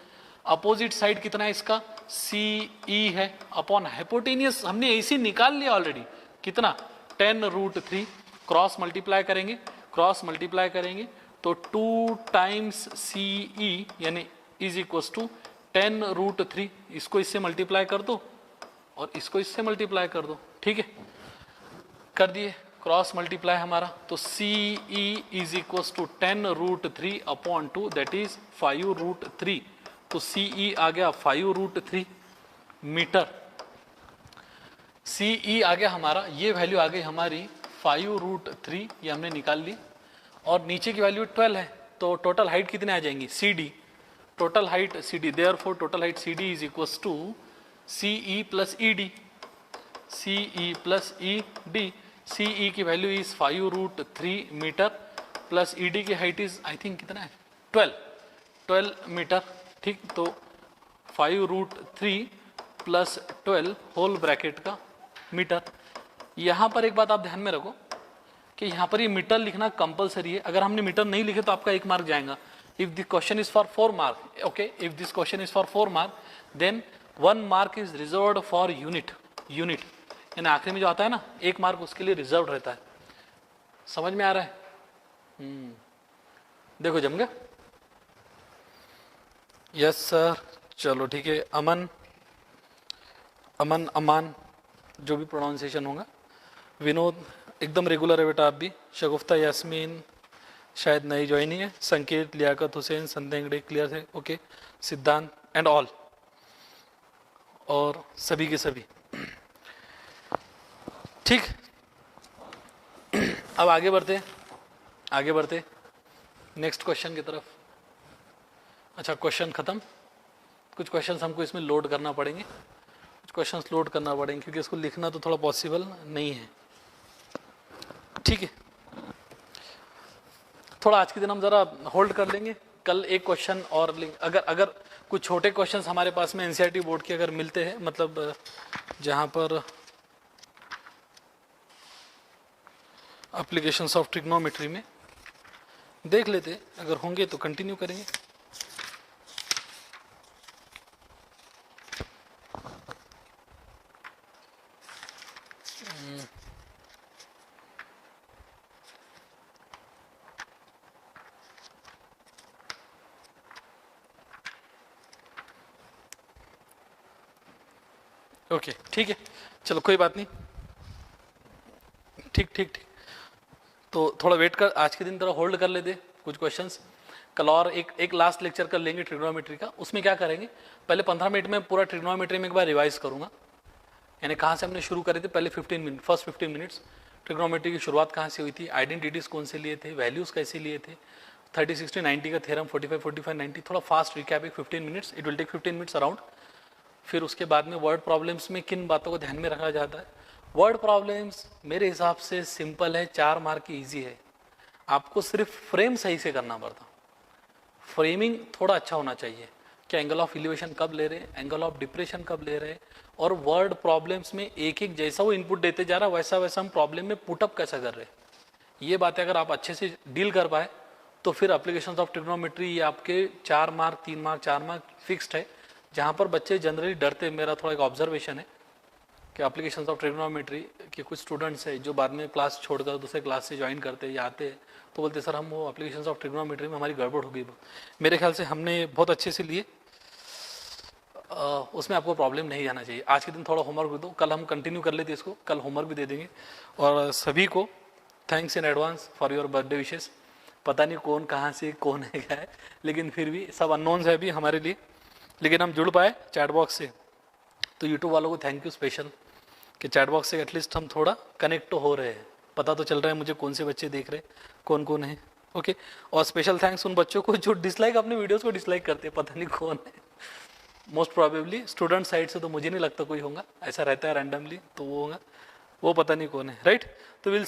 अपोजिट साइड कितना है इसका, CE है, अपॉन हाइपोटेनियस हमने AC निकाल लिया ऑलरेडी, कितना 10 √3। क्रॉस मल्टीप्लाई करेंगे तो 2 टाइम्स CE यानी इज इक्वल टू 10 √3। इसको इससे मल्टीप्लाई कर दो और इसको इससे मल्टीप्लाई कर दो, ठीक है, कर दिए क्रॉस मल्टीप्लाई हमारा, तो CE is equal to 10 √3 upon 2, that is 5 √3। तो CE आ गया 5 √3 मीटर। CE आ गया हमारा, ये वैल्यू आ गई हमारी 5 √3, ये हमने निकाल ली, और नीचे की वैल्यू 12 है, तो टोटल हाइट कितने आ जाएंगी, CD, total height CD, therefore total height CD is equal to CE plus ED, CE की value is 5 √3 metre plus ED की हाइट इज आई थिंक कितना है 12 मीटर। ठीक, तो 5 √3 प्लस 12 होल ब्रैकेट का मीटर। यहाँ पर एक बात आप ध्यान में रखो कि यहाँ पर ये मीटर लिखना कंपलसरी है। अगर हमने मीटर नहीं लिखे तो आपका 1 मार्क जाएगा। If this question is for 4 mark, okay, if this question is for 4 mark then 1 mark is reserved for unit, यानी आखिरी में जो आता है ना 1 मार्क उसके लिए रिजर्व रहता है। समझ में आ रहा है? देखो जम गया, यस सर, चलो ठीक है। अमान जो भी प्रोनाउंसिएशन होगा। विनोद एकदम रेगुलर है बेटा, आप भी। शगुफ्ता यास्मीन शायद नई ज्वाइनिंग है। संकेत, लियाकत हुसैन, संदेंगड़े क्लियर है, ओके। सिद्धांत एंड ऑल, और सभी के सभी, ठीक। अब आगे बढ़ते नेक्स्ट क्वेश्चन की तरफ। अच्छा, क्वेश्चन खत्म। कुछ क्वेश्चंस हमको इसमें लोड करना पड़ेंगे, क्योंकि इसको लिखना तो थोड़ा पॉसिबल नहीं है, ठीक है। थोड़ा आज के दिन हम जरा होल्ड कर लेंगे, कल एक क्वेश्चन और लेंगे। अगर कुछ छोटे क्वेश्चंस हमारे पास में NCERT बोर्ड के अगर मिलते हैं, मतलब जहां पर एप्लीकेशंस ऑफ ट्रिग्नोमेट्री में देख लेते, अगर होंगे तो कंटिन्यू करेंगे। ओके ठीक है, चलो कोई बात नहीं, ठीक ठीक ठीक। तो थोड़ा वेट कर, आज के दिन थोड़ा होल्ड कर लेते कुछ क्वेश्चंस, कल और एक लास्ट लेक्चर कर लेंगे ट्रिग्नोमेट्री का। उसमें क्या करेंगे, पहले 15 मिनट में पूरा ट्रिग्नोमेट्री में एक बार रिवाइज करूंगा, यानी कहाँ से हमने शुरू करे थे, पहले 15 मिनट, फर्स्ट 15 मिनट्स ट्रिग्नोमेट्री की शुरुआत कहाँ से हुई थी, आइडेंटिटीज कौन से लिए थे, वैल्यूज कैसे लिए थे, 30 60 90 का थ्योरम, 45 45 90, थोड़ा फास्ट रिकैप एक 15 minutes, it will take 15 minutes around. फिर उसके बाद में वर्ड प्रॉब्लम्स में किन बातों को ध्यान में रखा जाता है। वर्ड प्रॉब्लम्स मेरे हिसाब से सिंपल है, 4 मार्क की ईजी है, आपको सिर्फ फ्रेम सही से करना पड़ता, फ्रेमिंग थोड़ा अच्छा होना चाहिए, क्या एंगल ऑफ इलिवेशन कब ले रहे, एंगल ऑफ डिप्रेशन कब ले रहे, और वर्ड प्रॉब्लम्स में एक एक जैसा वो इनपुट देते जा रहा वैसा वैसा हम प्रॉब्लम में पुटअप कैसा कर रहे, ये बातें अगर आप अच्छे से डील कर पाए तो फिर एप्लीकेशंस ऑफ ट्रिग्नोमेट्री ये आपके 4 मार्क 3 मार्क 4 मार्क फिक्स्ड है। जहाँ पर बच्चे जनरली डरते, मेरा थोड़ा एक ऑब्जर्वेशन है कि एप्लीकेशंस ऑफ ट्रिग्नोमेट्री के कुछ स्टूडेंट्स है जो बाद में क्लास छोड़कर दूसरे क्लास से ज्वाइन करते या आते हैं तो बोलते सर हम वो एप्लीकेशंस ऑफ ट्रिग्नोमेट्री में हमारी गड़बड़ हो गई। मेरे ख्याल से हमने बहुत अच्छे से लिए, उसमें आपको प्रॉब्लम नहीं आना चाहिए। आज के दिन थोड़ा होमवर्क दे दो, कल हम कंटिन्यू कर लेते इसको, कल होमवर्क भी दे देंगे। और सभी को thanks in advance for your birthday wishes. पता नहीं कौन कहाँ से कौन है क्या है, लेकिन फिर भी सब अननोन्स है अभी हमारे लिए, लेकिन हम जुड़ पाए चैट बॉक्स से, तो यूट्यूब वालों को थैंक यू स्पेशल कि चैट बॉक्स से एटलीस्ट हम थोड़ा कनेक्ट तो हो रहे हैं, पता तो चल रहा है मुझे कौन से बच्चे देख रहे हैं, कौन कौन है। ओके, और स्पेशल थैंक्स उन बच्चों को जो डिसलाइक अपने वीडियोस को डिसलाइक करते हैं, पता नहीं कौन है, मोस्ट प्रोबेबली स्टूडेंट साइड से तो मुझे नहीं लगता कोई होगा, ऐसा रहता है रैंडमली, तो वो होगा, वो पता नहीं कौन है, राइट। तो विल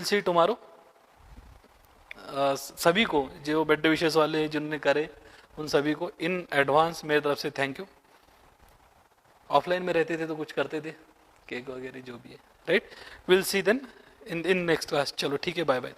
सी टुमारो। सभी को जो बर्थडे विशेस वाले जिन्होंने करे उन सभी को इन एडवांस मेरी तरफ से थैंक यू। ऑफलाइन में रहते थे तो कुछ करते थे, केक वगैरह जो भी है, right. Will see then in next class. चलो ठीक है, बाय बाय।